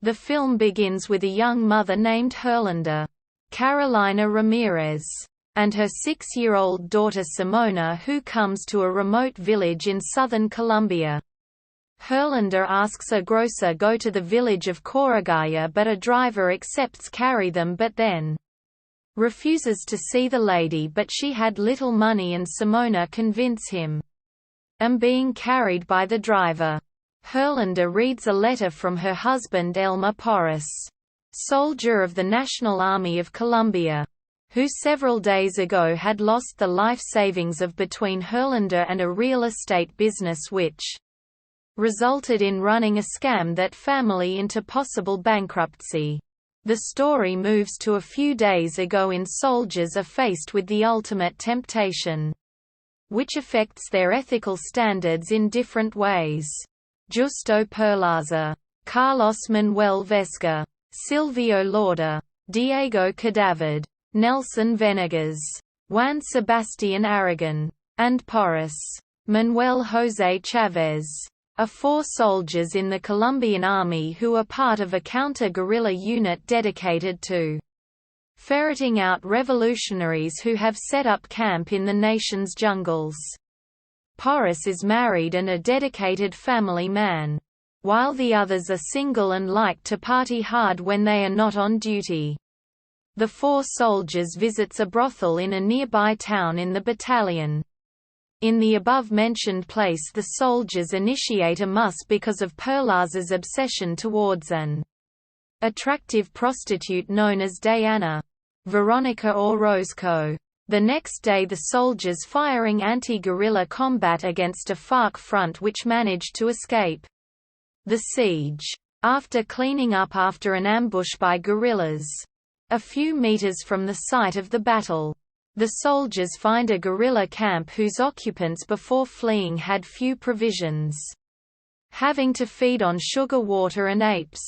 The film begins with a young mother named Herlinda, Carolina Ramirez, and her 6-year-old daughter Simona, who comes to a remote village in southern Colombia. Herlinda asks a grocer go to the village of Corregaya, but a driver accepts carry them but then refuses to see the lady, but she had little money and Simona convince him. Being carried by the driver. Herlinda reads a letter from her husband Elmer Porras, soldier of the National Army of Colombia, who several days ago had lost the life savings of between Herlinda and a real estate business which resulted in running a scam that family into possible bankruptcy. The story moves to a few days ago in soldiers are faced with the ultimate temptation, which affects their ethical standards in different ways. Justo Perlaza, Carlos Manuel Vesga, Silvio Lauder, Diego Cadavid, Nelson Venegas, Juan Sebastian Aragon, and Porras. Manuel José Chávez are 4 soldiers in the Colombian army who are part of a counter-guerrilla unit dedicated to ferreting out revolutionaries who have set up camp in the nation's jungles. Porras is married and a dedicated family man, while the others are single and like to party hard when they are not on duty. The 4 soldiers visits a brothel in a nearby town in the battalion. In the above-mentioned place the soldiers initiate a muss because of Perlaza's obsession towards an attractive prostitute known as Diana, Veronica Orozco. The next day the soldiers firing anti-guerrilla combat against a FARC front which managed to escape the siege, after cleaning up after an ambush by guerrillas. A few meters from the site of the battle, the soldiers find a guerrilla camp whose occupants before fleeing had few provisions, having to feed on sugar water and apes.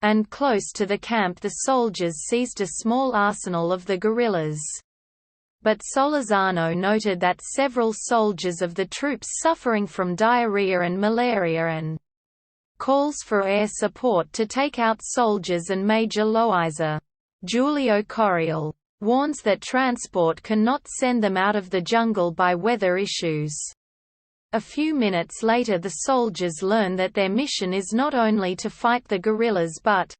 And close to the camp the soldiers seized a small arsenal of the guerrillas. But Solórzano noted that several soldiers of the troops suffering from diarrhea and malaria and calls for air support to take out soldiers, and Major Loaiza, Julio Correal, warns that transport cannot send them out of the jungle by weather issues. A few minutes later the soldiers learn that their mission is not only to fight the guerrillas but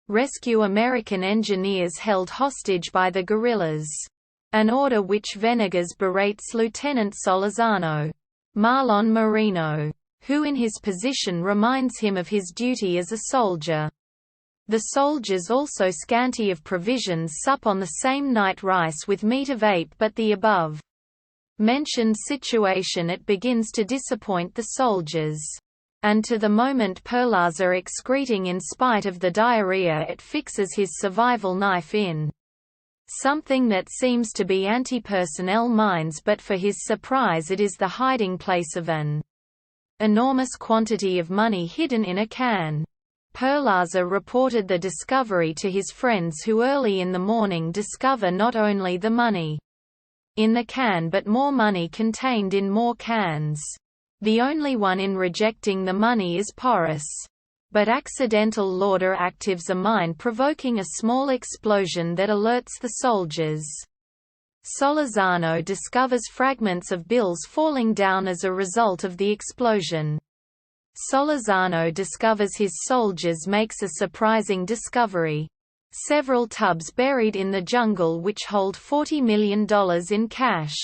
rescue American engineers held hostage by the guerrillas. An order which Venegas berates Lieutenant Solórzano, Marlon Moreno, who in his position reminds him of his duty as a soldier. The soldiers, also scanty of provisions, sup on the same night rice with meat of ape, but the above mentioned situation it begins to disappoint the soldiers. And to the moment Perlaza excreting in spite of the diarrhea, it fixes his survival knife in something that seems to be anti-personnel mines, but for his surprise it is the hiding place of an enormous quantity of money hidden in a can. Perlaza reported the discovery to his friends, who early in the morning discover not only the money in the can but more money contained in more cans. The only one in rejecting the money is Porras. But accidental Lauder activates a mine, provoking a small explosion that alerts the soldiers. Solórzano discovers fragments of bills falling down as a result of the explosion. Solórzano discovers his soldiers makes a surprising discovery. Several tubs buried in the jungle which hold $40 million in cash,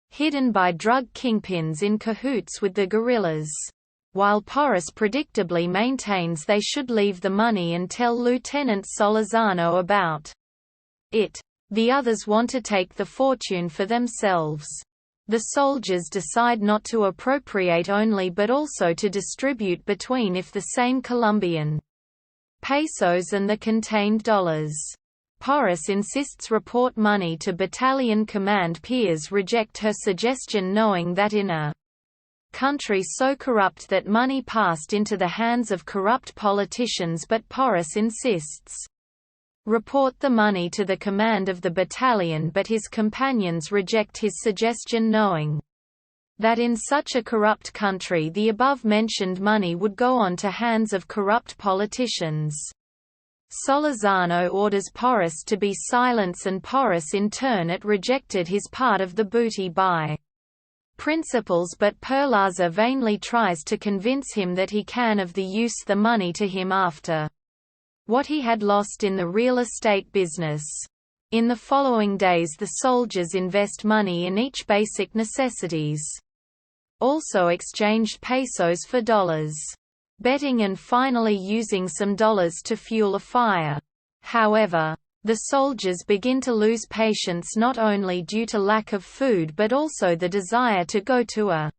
hidden by drug kingpins in cahoots with the guerrillas. While Porras predictably maintains they should leave the money and tell Lieutenant Solórzano about it. The others want to take the fortune for themselves. The soldiers decide not to appropriate only but also to distribute between if the same Colombian pesos and the contained dollars. Porras insists report money to battalion command. Peers reject her suggestion, knowing that in a country so corrupt that money passed into the hands of corrupt politicians, but Porras insists report the money to the command of the battalion, but his companions reject his suggestion, knowing that in such a corrupt country the above-mentioned money would go on to hands of corrupt politicians. Solorzano orders Porus to be silent, and Porus in turn rejected his part of the booty by principles, but Perlaza vainly tries to convince him that he can of the use the money to him after what he had lost in the real estate business. In the following days the soldiers invest money in each basic necessities. Also exchanged pesos for dollars. Betting and finally using some dollars to fuel a fire. However, the soldiers begin to lose patience, not only due to lack of food but also the desire to go to a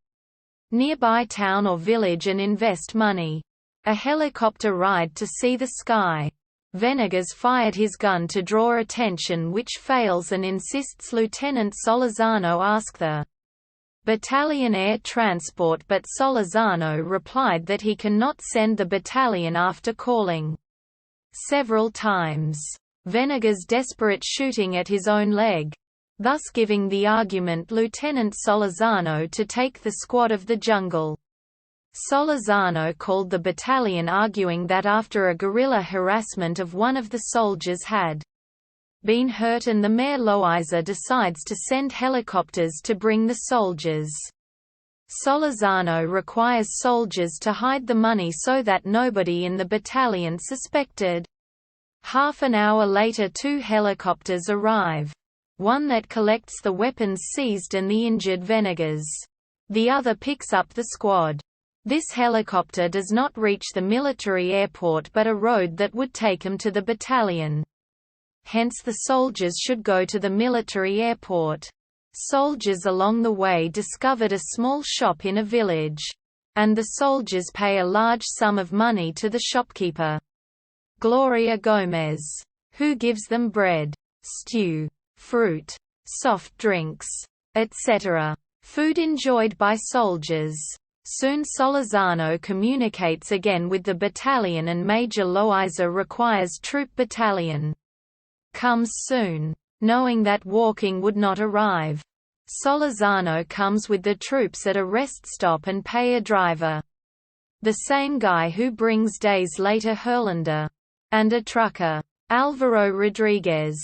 nearby town or village and invest money. A helicopter ride to see the sky. Venegas fired his gun to draw attention, which fails, and insists Lieutenant Solorzano ask the battalion air transport, but Solorzano replied that he cannot send the battalion after calling several times. Venegas desperate shooting at his own leg, thus giving the argument Lieutenant Solorzano to take the squad of the jungle. Solorzano called the battalion, arguing that after a guerrilla harassment of one of the soldiers had been hurt, and the Mayor Loaiza decides to send helicopters to bring the soldiers. Solorzano requires soldiers to hide the money so that nobody in the battalion suspected. Half an hour later 2 helicopters arrive. One that collects the weapons seized and the injured Venegas. The other picks up the squad. This helicopter does not reach the military airport but a road that would take him to the battalion. Hence the soldiers should go to the military airport. Soldiers along the way discovered a small shop in a village. And the soldiers pay a large sum of money to the shopkeeper, Gloria Gomez, who gives them bread, stew, fruit, soft drinks, etc. Food enjoyed by soldiers. Soon Solorzano communicates again with the battalion and Major Loaiza requires troop battalion. Comes soon. Knowing that walking would not arrive, Solorzano comes with the troops at a rest stop and pay a driver. The same guy who brings days later Herlander. And a trucker, Alvaro Rodriguez,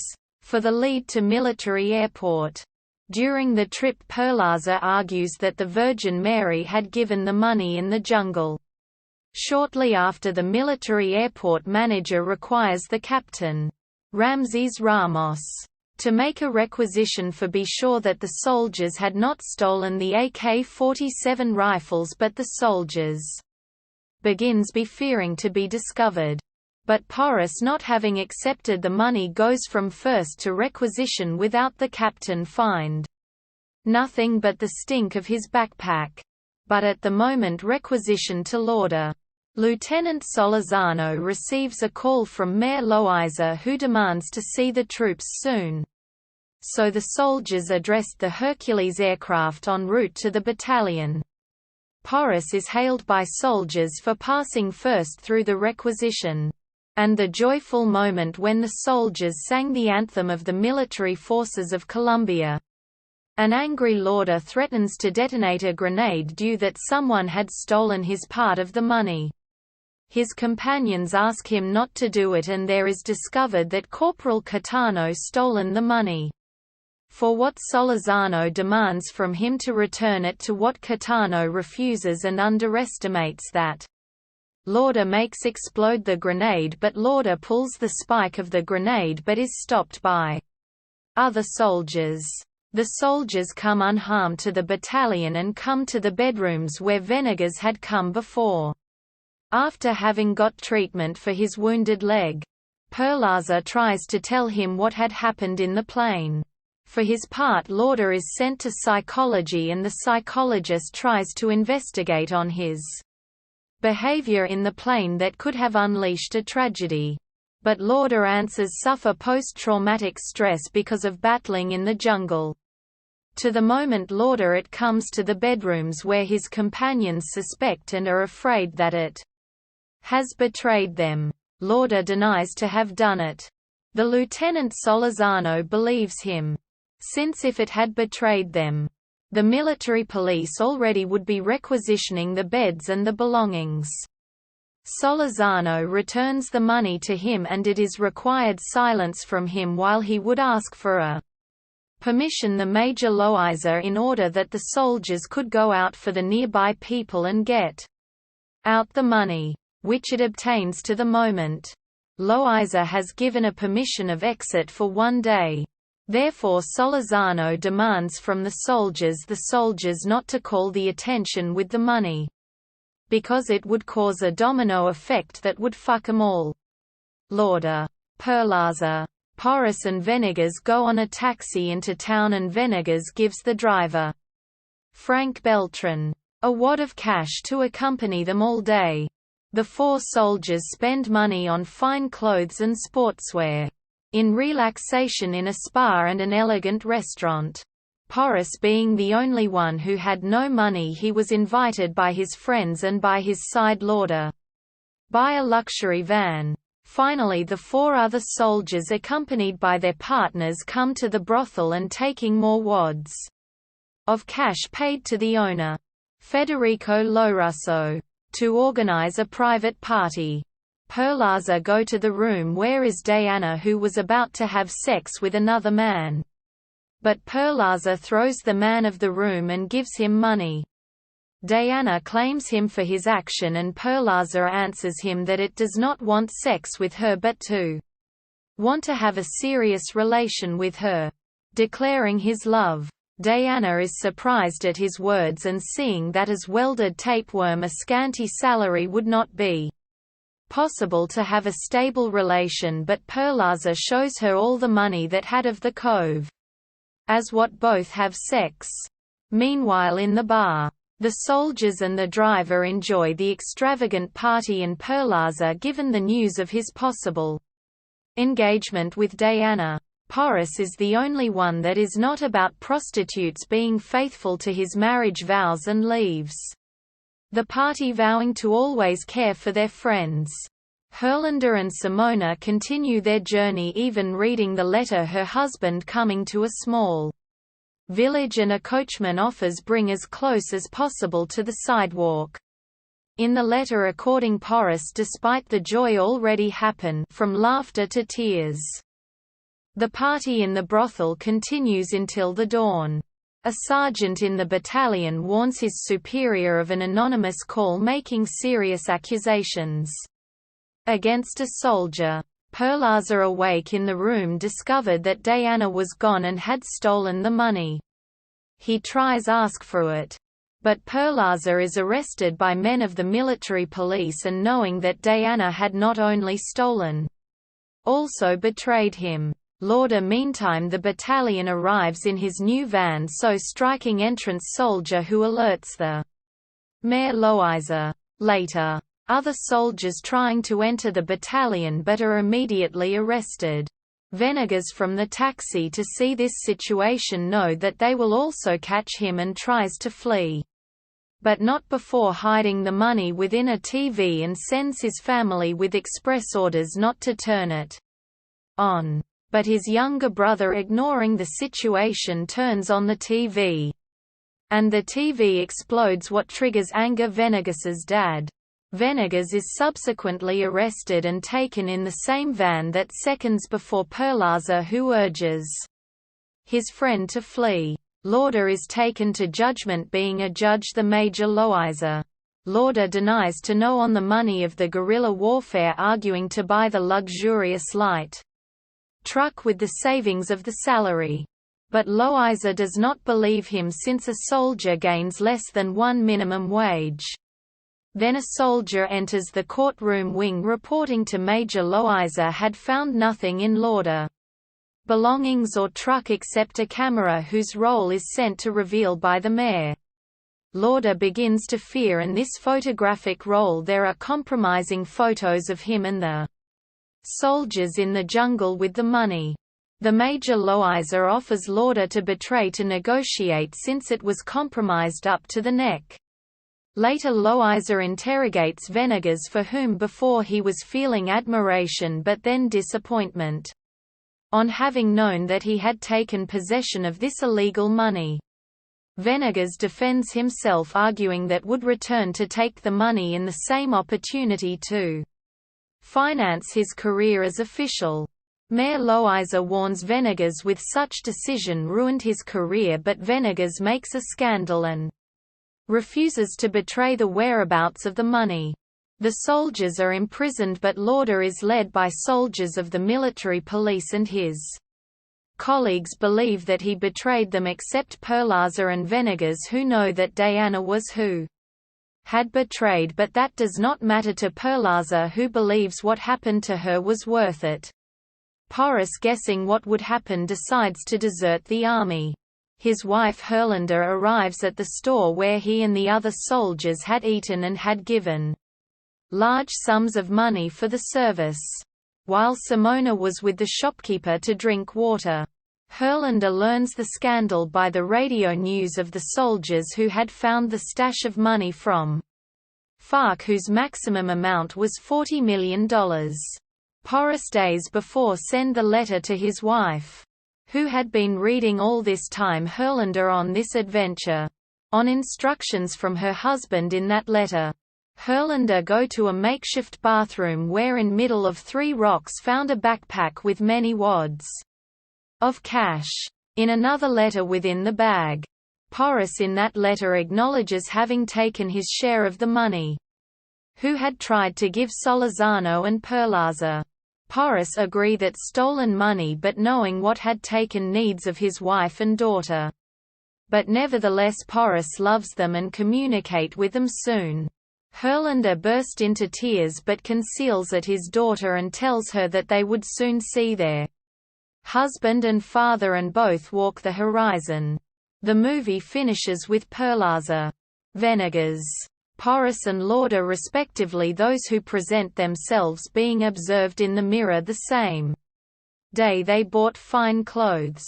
for the lead to military airport. During the trip Perlaza argues that the Virgin Mary had given the money in the jungle. Shortly after, the military airport manager requires the captain, Ramses Ramos, to make a requisition for be sure that the soldiers had not stolen the AK-47 rifles, but the soldiers begins be fearing to be discovered. But Porus, not having accepted the money, goes from first to requisition without the captain find nothing but the stink of his backpack. But at the moment requisition to Lauder, Lieutenant Solorzano receives a call from Mayor Loaiza, who demands to see the troops soon. So the soldiers addressed the Hercules aircraft en route to the battalion. Porus is hailed by soldiers for passing first through the requisition. And the joyful moment when the soldiers sang the anthem of the military forces of Colombia. An angry Lauder threatens to detonate a grenade due that someone had stolen his part of the money. His companions ask him not to do it, and there is discovered that Corporal Catano stolen the money. For what Solorzano demands from him to return it, to what Catano refuses and underestimates that. Lauder makes explode the grenade, but Lauder pulls the spike of the grenade but is stopped by other soldiers. The soldiers come unharmed to the battalion and come to the bedrooms where Venegas had come before. After having got treatment for his wounded leg, Perlaza tries to tell him what had happened in the plane. For his part, Lauder is sent to psychology and the psychologist tries to investigate on his behavior in the plane that could have unleashed a tragedy. But Lauder answers suffer post-traumatic stress because of battling in the jungle. To the moment Lauder it comes to the bedrooms where his companions suspect and are afraid that it has betrayed them. Lauder denies to have done it. The Lieutenant Solorzano believes him, since if it had betrayed them, The military police already would be requisitioning the beds and the belongings. Solorzano returns the money to him and it is required silence from him while he would ask for a permission the Major Loaiza in order that the soldiers could go out for the nearby people and get out the money, which it obtains to the moment. Loaiza has given a permission of exit for 1 day. Therefore Solorzano demands from the soldiers not to call the attention with the money, because it would cause a domino effect that would fuck 'em all. Lauder, Perlaza, Porras and Venegas go on a taxi into town and Venegas gives the driver, Frank Beltran, a wad of cash to accompany them all day. The 4 soldiers spend money on fine clothes and sportswear, in relaxation in a spa and an elegant restaurant. Porras being the only one who had no money, he was invited by his friends and by his side Lauder by a luxury van. Finally the 4 other soldiers accompanied by their partners come to the brothel and taking more wads of cash paid to the owner, Federico Lorusso, to organize a private party. Perlaza go to the room where is Diana, who was about to have sex with another man. But Perlaza throws the man of the room and gives him money. Diana claims him for his action and Perlaza answers him that it does not want sex with her but to want to have a serious relation with her, declaring his love. Diana is surprised at his words and seeing that as welded tapeworm a scanty salary would not be possible to have a stable relation, but Perlaza shows her all the money that had of the cove, as what both have sex. Meanwhile in the bar, the soldiers and the driver enjoy the extravagant party and Perlaza, given the news of his possible engagement with Diana, Porras is the only one that is not about prostitutes, being faithful to his marriage vows, and leaves the party vowing to always care for their friends. Herlinda and Simona continue their journey, even reading the letter her husband coming to a small village and a coachman offers bring as close as possible to the sidewalk. In the letter according Porras despite the joy already happen from laughter to tears. The party in the brothel continues until the dawn. A sergeant in the battalion warns his superior of an anonymous call making serious accusations against a soldier. Perlaza, awake in the room, discovered that Diana was gone and had stolen the money. He tries ask for it, but Perlaza is arrested by men of the military police, and knowing that Diana had not only stolen, also betrayed him. Lauder, meantime the battalion arrives in his new van, so striking entrance soldier who alerts the Mayor Loaiza. Later, other soldiers trying to enter the battalion but are immediately arrested. Venegas from the taxi to see this situation know that they will also catch him and tries to flee, but not before hiding the money within a TV, and sends his family with express orders not to turn it on. But his younger brother, ignoring the situation, turns on the TV, and the TV explodes, what triggers anger Venegas's dad. Venegas is subsequently arrested and taken in the same van that seconds before Perlaza, who urges his friend to flee. Lauder is taken to judgment, being adjudged the Major Loaiza. Lauder denies to know on the money of the guerrilla warfare, arguing to buy the luxurious light truck with the savings of the salary. But Loaiza does not believe him, since a soldier gains less than 1 minimum wage. Then a soldier enters the courtroom wing reporting to Major Loaiza had found nothing in Lauder belongings or truck except a camera whose roll is sent to reveal by the mayor. Lauder begins to fear in this photographic roll there are compromising photos of him and the soldiers in the jungle with the money. The Major Loaiza offers Lauder to betray to negotiate, since it was compromised up to the neck. Later Loaiza interrogates Venegas, for whom before he was feeling admiration but then disappointment on having known that he had taken possession of this illegal money. Venegas defends himself, arguing that would return to take the money in the same opportunity to finance his career as official. Mayor Loaiza warns Venegas with such decision ruined his career, but Venegas makes a scandal and refuses to betray the whereabouts of the money. The soldiers are imprisoned, but Lauder is led by soldiers of the military police, and his colleagues believe that he betrayed them except Perlaza and Venegas, who know that Diana was who had betrayed, but that does not matter to Perlaza, who believes what happened to her was worth it. Porras, guessing what would happen, decides to desert the army. His wife Herlinda arrives at the store where he and the other soldiers had eaten and had given large sums of money for the service. While Simona was with the shopkeeper to drink water, Herlinda learns the scandal by the radio news of the soldiers who had found the stash of money from FARC, whose maximum amount was $40 million. Porras days before send the letter to his wife, who had been reading all this time Herlinda on this adventure. On instructions from her husband in that letter, Herlinda go to a makeshift bathroom where in middle of 3 rocks found a backpack with many wads of cash. In another letter within the bag, Porras in that letter acknowledges having taken his share of the money, who had tried to give Solorzano and Perlaza. Porras agree that stolen money, but knowing what had taken needs of his wife and daughter. But nevertheless Porras loves them and communicate with them soon. Herlinda burst into tears but conceals at his daughter and tells her that they would soon see their husband and father, and both walk the horizon. The movie finishes with Perlaza, Venegas, Porras and Lauder respectively, those who present themselves, being observed in the mirror the same day they bought fine clothes.